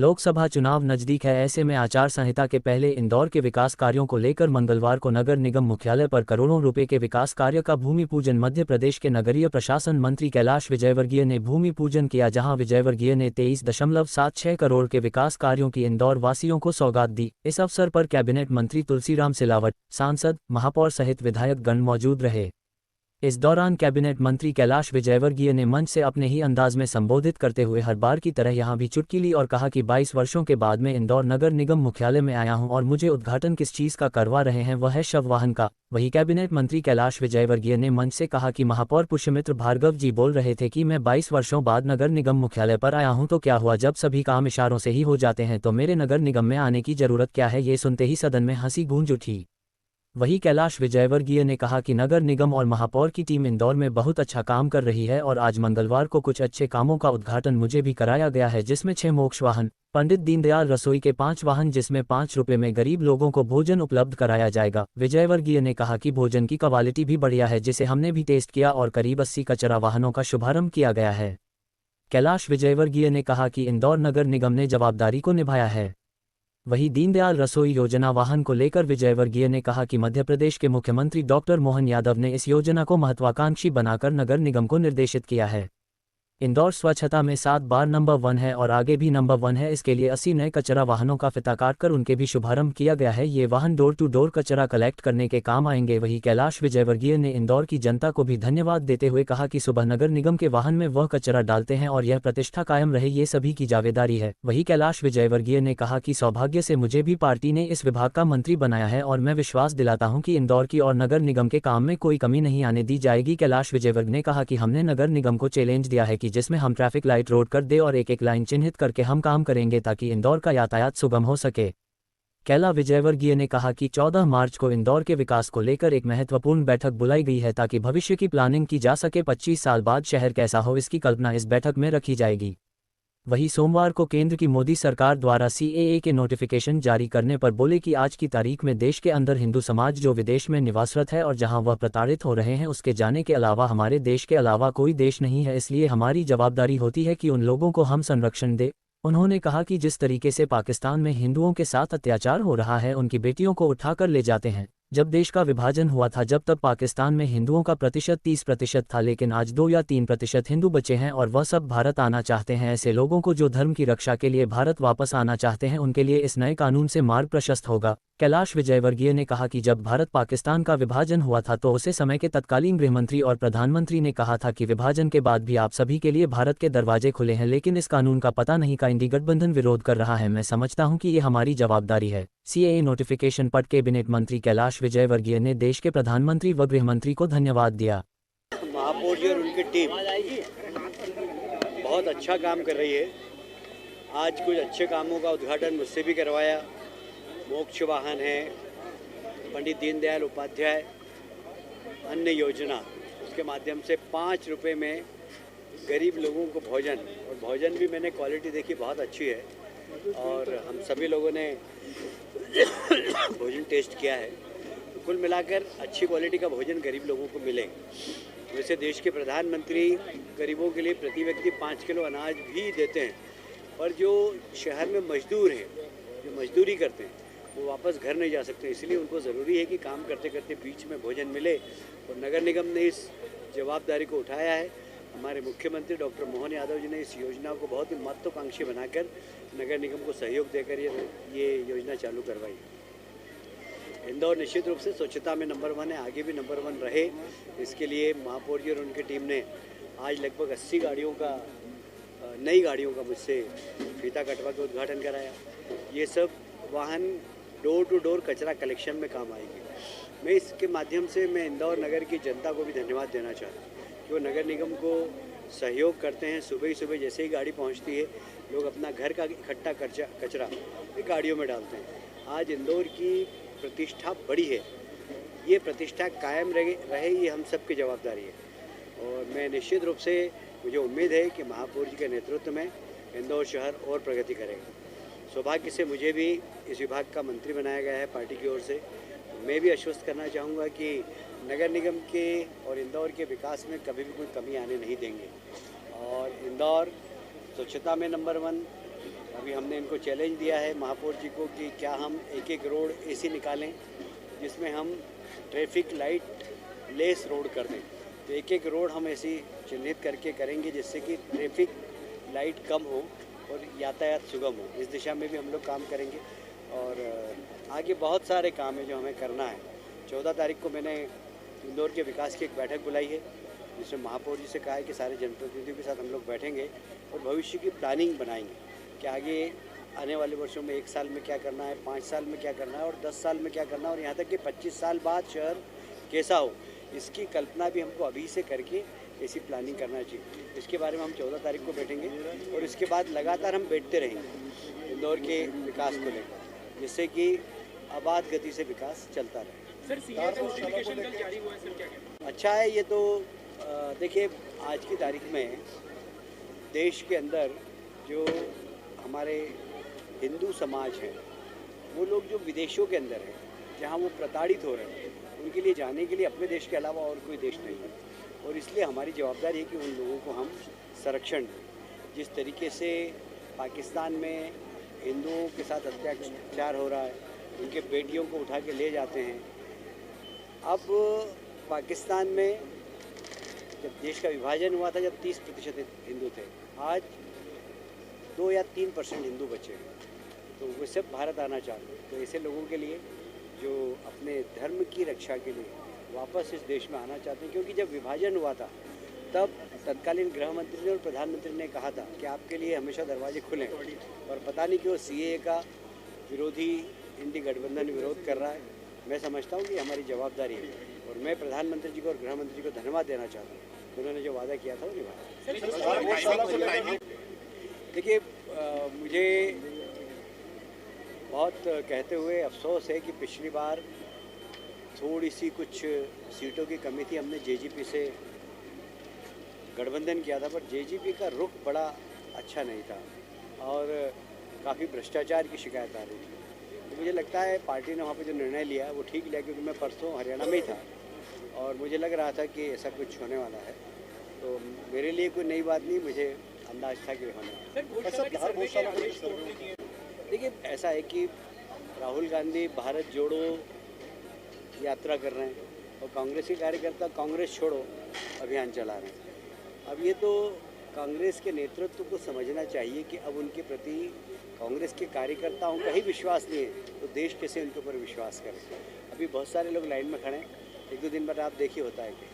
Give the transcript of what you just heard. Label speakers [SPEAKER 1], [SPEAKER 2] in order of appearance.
[SPEAKER 1] लोकसभा चुनाव नजदीक है, ऐसे में आचार संहिता के पहले इंदौर के विकास कार्यों को लेकर मंगलवार को नगर निगम मुख्यालय पर करोड़ों रुपए के विकास कार्य का भूमि पूजन मध्य प्रदेश के नगरीय प्रशासन मंत्री कैलाश विजयवर्गीय ने भूमि पूजन किया, जहां विजयवर्गीय ने 23.76 करोड़ के विकास कार्यों की इंदौर वासियों को सौगात दी। इस अवसर पर कैबिनेट मंत्री तुलसीराम सिलावट, सांसद, महापौर सहित विधायक गण मौजूद रहे। इस दौरान कैबिनेट मंत्री कैलाश विजयवर्गीय ने मंच से अपने ही अंदाज में संबोधित करते हुए हर बार की तरह यहां भी चुटकी ली और कहा कि 22 वर्षों के बाद मैं इंदौर नगर निगम मुख्यालय में आया हूं और मुझे उद्घाटन किस चीज का करवा रहे हैं, वह है शव वाहन का। वहीं कैबिनेट मंत्री कैलाश विजयवर्गीय ने मंच से कहा कि महापौर पुष्यमित्र भार्गव जी बोल रहे थे कि मैं 22 वर्षों बाद नगर निगम मुख्यालय पर आया हूं तो क्या हुआ, जब सभी काम इशारों से ही हो जाते हैं तो मेरे नगर निगम में आने की जरूरत क्या है। ये सुनते ही सदन में हंसी गूंज उठी। वहीं कैलाश विजयवर्गीय ने कहा कि नगर निगम और महापौर की टीम इंदौर में बहुत अच्छा काम कर रही है और आज मंगलवार को कुछ अच्छे कामों का उद्घाटन मुझे भी कराया गया है, जिसमें 6 मोक्ष वाहन, पंडित दीनदयाल रसोई के 5 वाहन, जिसमें 5 रुपये में गरीब लोगों को भोजन उपलब्ध कराया जाएगा। विजयवर्गीय ने कहा कि भोजन की क्वालिटी भी बढ़िया है, जिसे हमने भी टेस्ट किया और करीब 80 कचरा वाहनों का शुभारंभ किया गया है। कैलाश विजयवर्गीय ने कहा कि इंदौर नगर निगम ने जवाबदारी को निभाया है। वहीं दीनदयाल रसोई योजना वाहन को लेकर विजयवर्गीय ने कहा कि मध्य प्रदेश के मुख्यमंत्री डॉक्टर मोहन यादव ने इस योजना को महत्वाकांक्षी बनाकर नगर निगम को निर्देशित किया है। इंदौर स्वच्छता में 7 बार नंबर 1 है और आगे भी नंबर 1 है। इसके लिए 80 नए कचरा वाहनों का फिता काटकर उनके भी शुभारंभ किया गया है। ये वाहन डोर टू डोर कचरा कलेक्ट करने के काम आएंगे। वहीं कैलाश विजयवर्गीय ने इंदौर की जनता को भी धन्यवाद देते हुए कहा कि सुबह नगर निगम के वाहन में वह कचरा डालते हैं और यह प्रतिष्ठा कायम रहे, ये सभी की जिम्मेदारी है। वहीं कैलाश विजयवर्गीय ने कहा कि सौभाग्य से मुझे भी पार्टी ने इस विभाग का मंत्री बनाया है और मैं विश्वास दिलाता हूं कि इंदौर की और नगर निगम के काम में कोई कमी नहीं आने दी जाएगी। कैलाश विजयवर्गीय ने कहा कि हमने नगर निगम को चैलेंज दिया है कि जिसमें हम ट्रैफिक लाइट रोड कर दे और एक एक लाइन चिन्हित करके हम काम करेंगे ताकि इंदौर का यातायात सुगम हो सके। कैला विजयवर्गीय ने कहा कि 14 मार्च को इंदौर के विकास को लेकर एक महत्वपूर्ण बैठक बुलाई गई है ताकि भविष्य की प्लानिंग की जा सके। 25 साल बाद शहर कैसा हो, इसकी कल्पना इस बैठक में रखी जाएगी। वहीं सोमवार को केंद्र की मोदी सरकार द्वारा CAA के नोटिफिकेशन जारी करने पर बोले कि आज की तारीख में देश के अंदर हिंदू समाज जो विदेश में निवासरत है और जहां वह प्रताड़ित हो रहे हैं, उसके जाने के अलावा हमारे देश के अलावा कोई देश नहीं है, इसलिए हमारी जवाबदारी होती है कि उन लोगों को हम संरक्षण दें। उन्होंने कहा कि जिस तरीके से पाकिस्तान में हिंदुओं के साथ अत्याचार हो रहा है, उनकी बेटियों को उठाकर ले जाते हैं। जब देश का विभाजन हुआ था जब तब पाकिस्तान में हिंदुओं का प्रतिशत 30% था, लेकिन आज 2 या 3% हिंदू बचे हैं और वह सब भारत आना चाहते हैं। ऐसे लोगों को जो धर्म की रक्षा के लिए भारत वापस आना चाहते हैं, उनके लिए इस नए कानून से मार्ग प्रशस्त होगा। कैलाश विजयवर्गीय ने कहा कि जब भारत पाकिस्तान का विभाजन हुआ था तो उसे समय के तत्कालीन गृहमंत्री और प्रधानमंत्री ने कहा था कि विभाजन के बाद भी आप सभी के लिए भारत के दरवाजे खुले हैं, लेकिन इस कानून का पता नहीं का इंडी गठबंधन विरोध कर रहा है। मैं समझता हूं कि ये हमारी जवाबदारी है। CAA नोटिफिकेशन पर कैबिनेट मंत्री कैलाश विजयवर्गीय ने देश के प्रधानमंत्री व गृहमंत्री को धन्यवाद दिया।
[SPEAKER 2] महापौर जी और उनकी टीम बहुत अच्छा काम कर रही है। आज कुछ अच्छे कामों का उद्घाटन मुझसे भी करवाया। मोक्ष वाहन है, पंडित दीनदयाल उपाध्याय अन्न योजना, उसके माध्यम से 5 रुपये में गरीब लोगों को भोजन, और भोजन भी मैंने क्वालिटी देखी बहुत अच्छी है और हम सभी लोगों ने भोजन टेस्ट किया है। तो कुल मिलाकर अच्छी क्वालिटी का भोजन गरीब लोगों को मिले। वैसे देश के प्रधानमंत्री गरीबों के लिए प्रति व्यक्ति 5 किलो अनाज भी देते हैं, पर जो शहर में मजदूर हैं, जो मजदूरी करते हैं, वो वापस घर नहीं जा सकते, इसलिए उनको ज़रूरी है कि काम करते करते बीच में भोजन मिले। और नगर निगम ने इस जवाबदारी को उठाया है। हमारे मुख्यमंत्री डॉक्टर मोहन यादव जी ने इस योजना को बहुत ही महत्वाकांक्षी बनाकर नगर निगम को सहयोग देकर ये योजना चालू करवाई। इंदौर निश्चित रूप से स्वच्छता में नंबर 1 है, आगे भी नंबर 1 रहे। इसके लिए महापौर जी और उनकी टीम ने आज लगभग 80 गाड़ियों का, नई गाड़ियों का मुझसे फीता कटवा के उद्घाटन कराया। ये सब वाहन डोर टू डोर कचरा कलेक्शन में काम आएगी। मैं इसके माध्यम से मैं इंदौर नगर की जनता को भी धन्यवाद देना चाहता हूँ कि वो नगर निगम को सहयोग करते हैं। सुबह ही सुबह जैसे ही गाड़ी पहुँचती है, लोग अपना घर का इकट्ठा कचरा गाड़ियों में डालते हैं। आज इंदौर की प्रतिष्ठा बड़ी है, ये प्रतिष्ठा कायम रहे, ये हम सब की जवाबदारी है। और मैं निश्चित रूप से, मुझे उम्मीद है कि महापौर जी के नेतृत्व में इंदौर शहर और प्रगति करेगा। सौभाग्य से मुझे भी इस विभाग का मंत्री बनाया गया है पार्टी की ओर से। मैं भी आश्वस्त करना चाहूँगा कि नगर निगम के और इंदौर के विकास में कभी भी कोई कमी आने नहीं देंगे। और इंदौर स्वच्छता में नंबर 1, अभी हमने इनको चैलेंज दिया है महापौर जी को कि क्या हम एक एक रोड ऐसी निकालें जिसमें हम ट्रैफिक लाइट लेस रोड कर दें। तो एक एक रोड हम ऐसी चिन्हित करके करेंगे जिससे कि ट्रैफिक लाइट कम हो और यातायात सुगम हो। इस दिशा में भी हम लोग काम करेंगे और आगे बहुत सारे काम है जो हमें करना है। 14 तारीख को मैंने इंदौर के विकास की एक बैठक बुलाई है जिसमें महापौर जी से कहा है कि सारे जनप्रतिनिधियों के साथ हम लोग बैठेंगे और भविष्य की प्लानिंग बनाएंगे कि आगे आने वाले वर्षों में 1 साल में क्या करना है, 5 साल में क्या करना है और 10 साल में क्या करना है और यहाँ तक कि 25 साल बाद शहर कैसा हो, इसकी कल्पना भी हमको अभी से करके ऐसी प्लानिंग करना चाहिए। इसके बारे में हम 14 तारीख को बैठेंगे और इसके बाद लगातार हम बैठते रहेंगे इंदौर के विकास को लेकर, जिससे कि आबाद गति से विकास चलता रहे।
[SPEAKER 3] सर सीए का नोटिफिकेशन कल जारी हुआ है, सर क्या कहते
[SPEAKER 2] अच्छा है ये तो। देखिए आज की तारीख में देश के अंदर जो हमारे हिंदू समाज हैं वो लोग जो विदेशों के अंदर हैं जहाँ वो प्रताड़ित हो रहे हैं उनके लिए जाने के लिए अपने देश के अलावा और कोई देश नहीं है और इसलिए हमारी जवाबदारी है कि उन लोगों को हम संरक्षण दें। जिस तरीके से पाकिस्तान में हिंदुओं के साथ अत्याचार हो रहा है, उनके बेटियों को उठा के ले जाते हैं। अब पाकिस्तान में जब देश का विभाजन हुआ था, जब 30% हिंदू थे, आज 2 या 3% हिंदू बचे हैं, तो वो सब भारत आना चाहते हैं। तो ऐसे लोगों के लिए जो अपने धर्म की रक्षा के लिए वापस इस देश में आना चाहते हैं, क्योंकि जब विभाजन हुआ था तब तत्कालीन गृह मंत्री ने और प्रधानमंत्री ने कहा था कि आपके लिए हमेशा दरवाजे खुले, और पता नहीं क्यों सीएए का विरोधी इंडी गठबंधन विरोध कर रहा है। मैं समझता हूँ कि हमारी जवाबदारी है और मैं प्रधानमंत्री जी को और गृह मंत्री जी को धन्यवाद देना चाहता हूँ, उन्होंने जो वादा किया था वो निभाया। देखिए मुझे बहुत कहते हुए अफसोस है कि पिछली बार थोड़ी सी कुछ सीटों की कमी थी, हमने जेजीपी से गठबंधन किया था, पर जेजीपी का रुख बड़ा अच्छा नहीं था और काफ़ी भ्रष्टाचार की शिकायत आ रही थी। तो मुझे लगता है पार्टी ने वहाँ पे जो निर्णय लिया वो ठीक लिया, क्योंकि मैं परसों हरियाणा में ही था और मुझे लग रहा था कि ऐसा कुछ होने वाला है। तो मेरे लिए कोई नई बात नहीं, मुझे अंदाज था कि होने वाला है। देखिए ऐसा है कि राहुल गांधी भारत जोड़ो यात्रा कर रहे हैं और कांग्रेस के कार्यकर्ता कांग्रेस छोड़ो अभियान चला रहे हैं। अब ये तो कांग्रेस के नेतृत्व को समझना चाहिए कि अब उनके प्रति कांग्रेस के कार्यकर्ताओं का ही विश्वास नहीं है तो देश कैसे उनके ऊपर विश्वास करें। अभी बहुत सारे लोग लाइन में खड़े हैं, 1-2 दिन बाद आप देखिए होता है कि